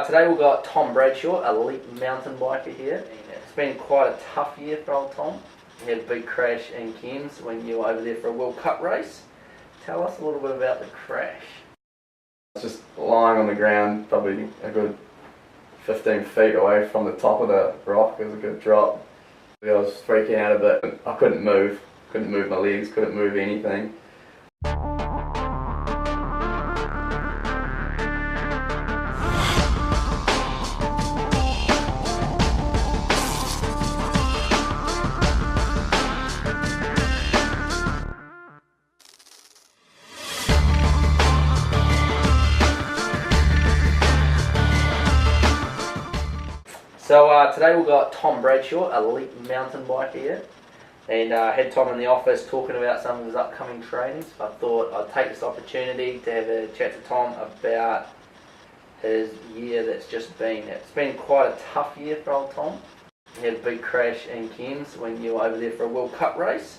Today we've got Tom Bradshaw, elite mountain biker here. It's been quite a tough year for old Tom. You had a big crash in Cairns when you were over there for a World Cup race. Tell us a little bit about the crash. I was just lying on the ground, probably a good 15 feet away from the top of the rock. It was a good drop. I was freaking out a bit. I couldn't move my legs, couldn't move anything. So today we've got Tom Bradshaw, elite mountain biker here. And I had Tom in the office talking about some of his upcoming trainings. I thought I'd take this opportunity to have a chat to Tom about his year that's just been. It's been quite a tough year for old Tom. You had a big crash in Cairns when you were over there for a World Cup race.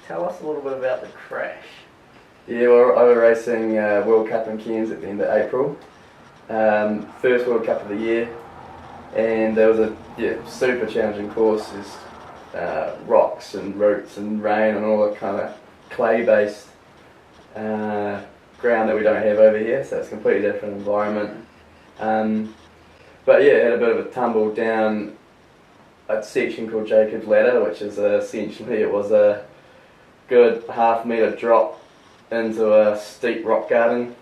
Tell us a little bit about the crash. Yeah, we were over racing World Cup in Cairns at the end of April. First World Cup of the year. And there was a super challenging course. There's rocks and roots and rain and all that kind of clay-based ground that we don't have over here, so it's a completely different environment. But yeah, had a bit of a tumble down a section called Jacob's Ladder, which is essentially it was a good half-metre drop into a steep rock garden,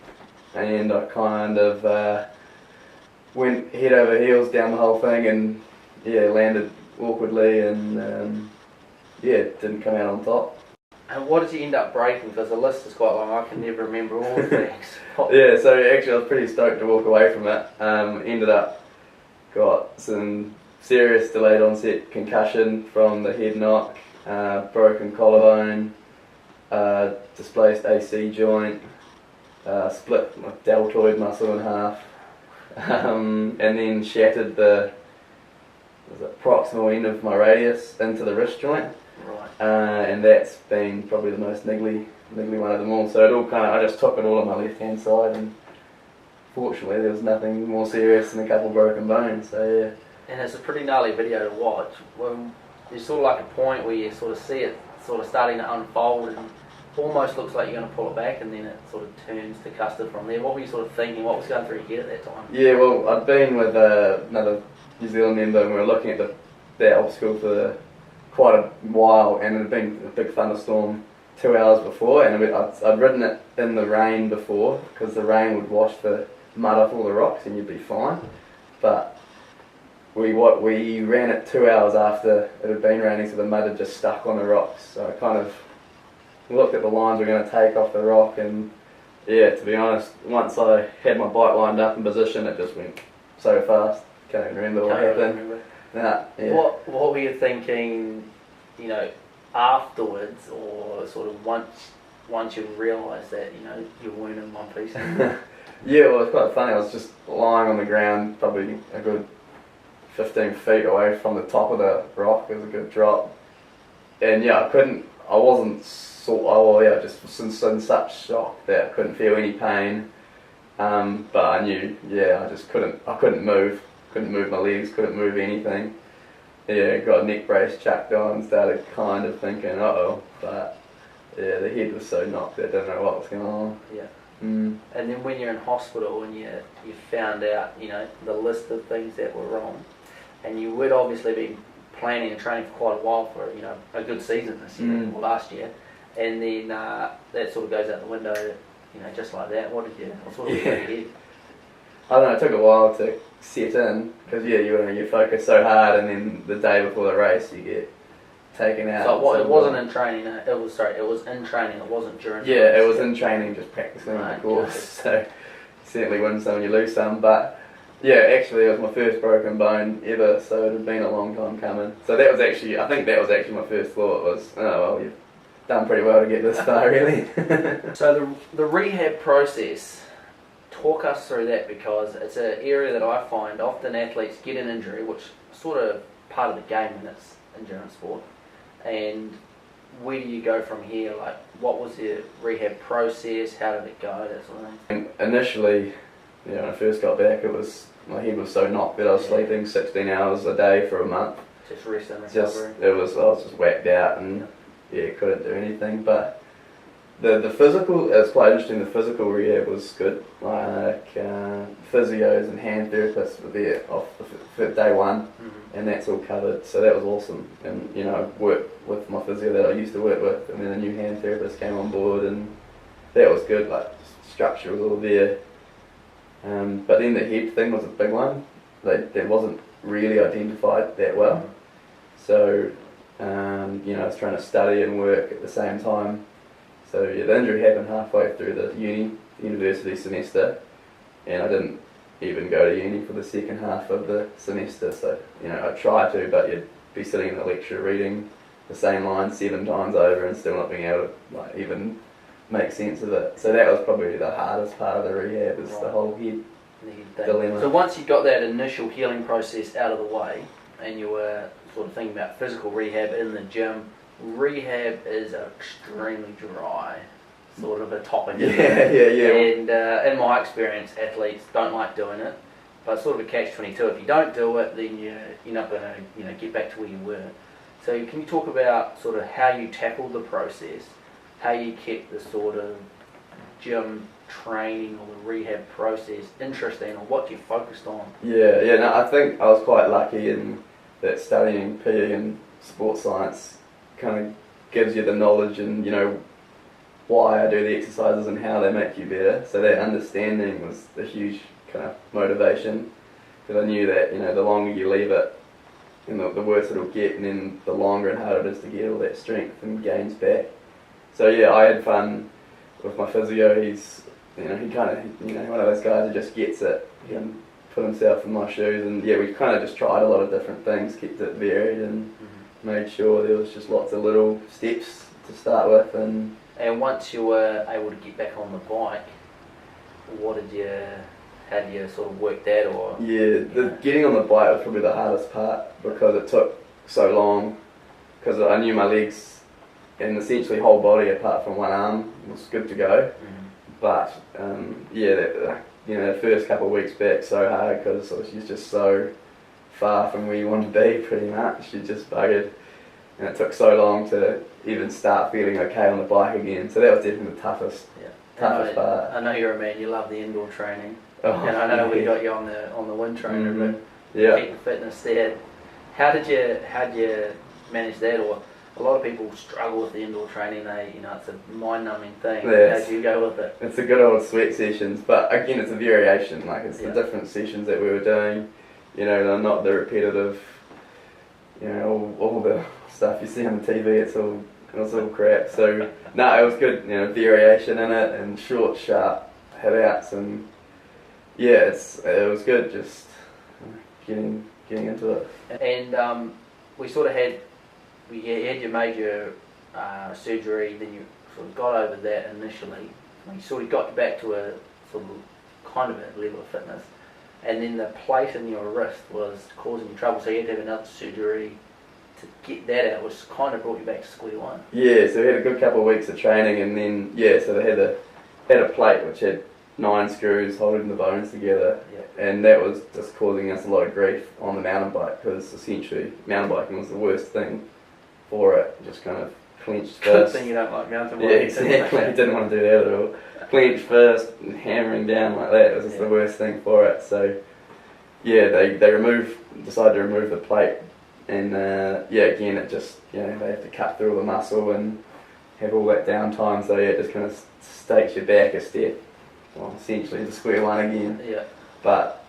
and I kind of went head over heels down the whole thing and landed awkwardly and didn't come out on top. And what did you end up breaking? Because the list is quite long, I can never remember all the things. Yeah, so actually I was pretty stoked to walk away from it. Ended up got some serious delayed onset concussion from the head knock, broken collarbone, displaced AC joint, split my deltoid muscle in half. And then shattered the proximal end of my radius into the wrist joint. Right. And that's been probably the most niggly one of them all. So it all I just took it all on my left hand side, and fortunately there was nothing more serious than a couple of broken bones. So yeah. And it's a pretty gnarly video to watch. When there's sort of like a point where you sort of see it sort of starting to unfold and almost looks like you're going to pull it back, and then it sort of turns to custard from there. What were you sort of thinking? What was going through your head at that time? Yeah, well, I'd been with another New Zealand member, and we were looking at that obstacle for quite a while, and it had been a big thunderstorm 2 hours before, and I'd ridden it in the rain before, because the rain would wash the mud off all the rocks and you'd be fine. But we ran it 2 hours after it had been raining, so the mud had just stuck on the rocks. So I kind of looked at the lines we're going to take off the rock, and yeah, to be honest, once I had my bike lined up in position, it just went so fast. Can't even remember what happened. Nah, yeah. What were you thinking, afterwards, or sort of once you realised that, you weren't in one piece? Yeah, well, it's quite funny. I was just lying on the ground, probably a good 15 feet away from the top of the rock. It was a good drop. And yeah, I wasn't just in such shock that I couldn't feel any pain. But I knew, I just couldn't move my legs, couldn't move anything. Yeah, got a neck brace chucked on and started kind of thinking, uh-oh, but yeah, the head was so knocked that I didn't know what was going on. Yeah. And then when you're in hospital and you found out, the list of things that were wrong, and you would obviously be planning and training for quite a while for, a good season this year, or last year, and then that sort of goes out the window, just like that. What sort of your head? I don't know, it took a while to set in, because you focus so hard, and then the day before the race you get taken out. So it wasn't in training, it was in training, it wasn't during the race. It was in training, just practicing the course, so certainly win some, you lose some, but yeah, actually it was my first broken bone ever, so it had been a long time coming. So I think that was actually my first thought was, oh well, you've done pretty well to get this far, really. So the rehab process, talk us through that, because it's an area that I find often athletes get an injury, which is sort of part of the game in its endurance sport. And where do you go from here? Like, what was the rehab process? How did it go? That sort of thing. And initially, when I first got back, it was my head was so knocked that I was sleeping 16 hours a day for a month. Just rest and recovery. I was just whacked out and couldn't do anything. But the physical, it was quite interesting. The physical rehab was good. Like physios and hand therapists were there for day one, and that's all covered. So that was awesome. And I worked with my physio that I used to work with, and then a new hand therapist came on board, and that was good. Like structure was all there. But then the head thing was a big one. That wasn't really identified that well. So I was trying to study and work at the same time. So the injury happened halfway through the university semester, and I didn't even go to uni for the second half of the semester. So I tried to, but you'd be sitting in the lecture reading the same line 7 times over and still not being able to even make sense of it. So that was probably the hardest part of the rehab, is the whole head dilemma. So once you got that initial healing process out of the way, and you were sort of thinking about physical rehab in the gym, rehab is extremely dry, sort of a topic. Yeah. And in my experience, athletes don't like doing it, but sort of a catch-22. If you don't do it, then you're not going to get back to where you were. So can you talk about sort of how you tackled the process, how you kept the sort of gym training or the rehab process interesting, or what you focused on? No, I think I was quite lucky in that studying PE and sports science kind of gives you the knowledge and why I do the exercises and how they make you better. So that understanding was a huge kind of motivation, because I knew that the longer you leave it, the worse it'll get, and then the longer and harder it is to get all that strength and gains back. So I had fun with my physio. He's he kind of one of those guys who just gets it. He can put himself in my shoes, and we kind of just tried a lot of different things, kept it varied, and made sure there was just lots of little steps to start with. And once you were able to get back on the bike, how did you sort of work that? Or getting on the bike was probably the hardest part, because it took so long, because I knew my legs and essentially whole body apart from one arm was good to go. But the first couple of weeks back, so hard, because she's just so far from where you want to be, pretty much. She's just buggered, and it took so long to even start feeling okay on the bike again. So that was definitely the toughest part. I know you're a man. You love the indoor training, and I know we got you on the wind trainer, but keep the fitness there. How did you manage that? Or a lot of people struggle with the indoor training. It's a mind-numbing thing. How did you go with it? It's a good old sweat sessions, but again, it's a variation. Like it's the different sessions that we were doing. They're not the repetitive. All the stuff you see on the TV. It's all crap. So no, it was good. Variation in it, and short, sharp hit outs, and it was good. Just getting into it. And we sort of had your major surgery, then you sort of got over that initially. You sort of got back to a sort of kind of a level of fitness, and then the plate in your wrist was causing you trouble, so you had to have another surgery to get that out, which kind of brought you back to square one. So we had a good couple of weeks of training, and then so they had a plate which had 9 screws holding the bones together, and that was just causing us a lot of grief on the mountain bike, because essentially mountain biking was the worst thing for it. Just kind of clenched first. Good thing you don't like mountain biking. Exactly. Didn't want to do that at all. Clenched first and hammering down like that was just the worst thing for it. So they decided to remove the plate, and again it just they have to cut through all the muscle and have all that downtime. So it just kind of takes you back a step. Well, essentially to square one again. But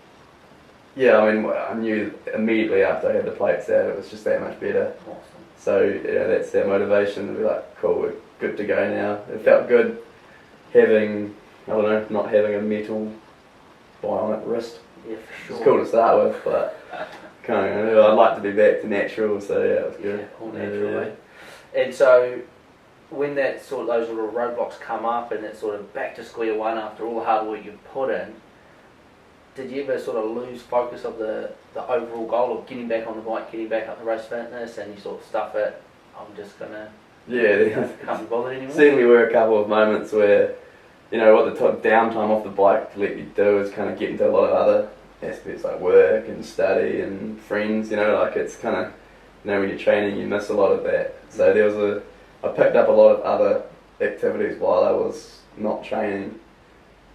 I knew immediately after I had the plates out, it was just that much better. Awesome. So that's that motivation to be like, cool, we're good to go now. It felt good having, not having a metal bionic wrist. Yeah, for sure. It's cool to start with, but I'd like to be back to natural. So it was good. All natural way. And so when those little roadblocks come up, and it's sort of back to square one after all the hard work you've put in, did you ever sort of lose focus of the overall goal of getting back on the bike, getting back up to race fitness, and you sort of stuff it, I'm just going to can't be bothered anymore? Certainly were a couple of moments where, what the downtime off the bike let you do is kind of get into a lot of other aspects like work and study and friends, like it's kind of, when you're training you miss a lot of that. So I picked up a lot of other activities while I was not training.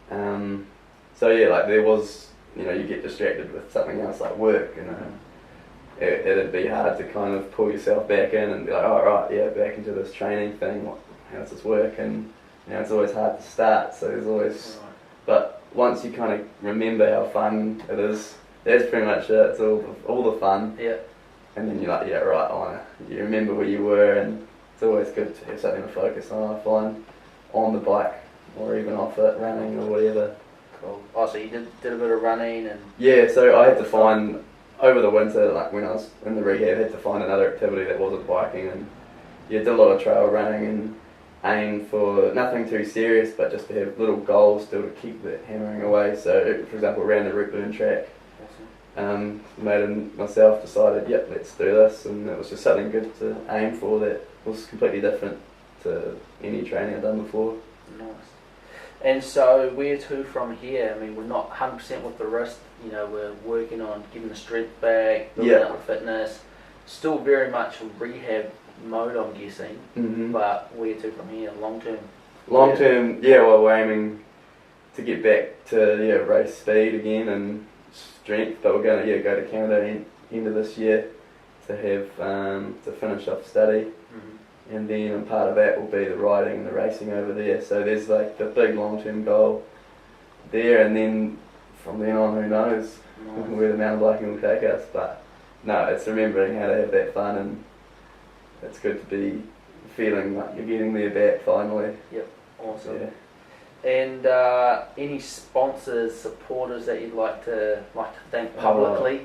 So yeah, like there was, you get distracted with something else like work, it'd be hard to kind of pull yourself back in and be like, oh right, yeah, back into this training thing, how does this work? And it's always hard to start, so there's always, but once you kind of remember how fun it is, that's pretty much it. It's all the fun. Yeah. And then you're like, yeah, right, you remember where you were, and it's always good to have something to focus on, I find, on the bike, or even off it, running or whatever. Cool. Oh, so you did a bit of running and... Yeah, so I had to find, over the winter, like when I was in the rehab, I had to find another activity that wasn't biking, and did a lot of trail running and aim for nothing too serious, but just to have little goals still to keep the hammering away. So, for example, around the root burn track, mate and myself decided, yep, let's do this, and it was just something good to aim for that was completely different to any training I'd done before. Nice. And so where to from here? I mean, we're not 100% with the wrist, we're working on getting the strength back, building up the fitness, still very much rehab mode, I'm guessing. But where to from here, long term? Long term, well, we're aiming to get back to race speed again and strength, but we're going to go to Canada end of this year to have to finish off study. And then part of that will be the riding and the racing over there. So there's like the big long-term goal there, and then from then on, who knows where the mountain biking will take us. But no, it's remembering how to have that fun, and it's good to be feeling like you're getting there back finally. Yep, awesome. Yeah. And any sponsors, supporters that you'd like to thank publicly?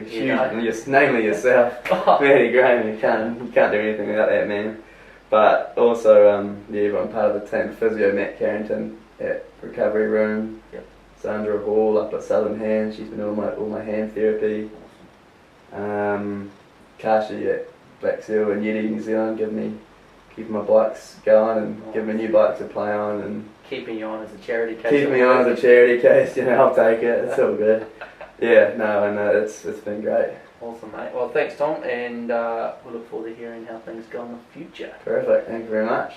Huge, namely yourself, Matty Graham. You can't do anything without that man. But also, I'm part of the team. Physio Matt Carrington at Recovery Room. Yep. Sandra Hall up at Southern Hand. She's been doing all my hand therapy. Kashi at Black Seal and Yeti New Zealand keeping my bikes going and giving me new bikes to play on, and keeping you on as a charity case. Keeping me on as a charity case, I'll take it. It's all good. It's been great. Awesome, mate. Well, thanks, Tom, and we look forward to hearing how things go in the future. Perfect. Thank you very much.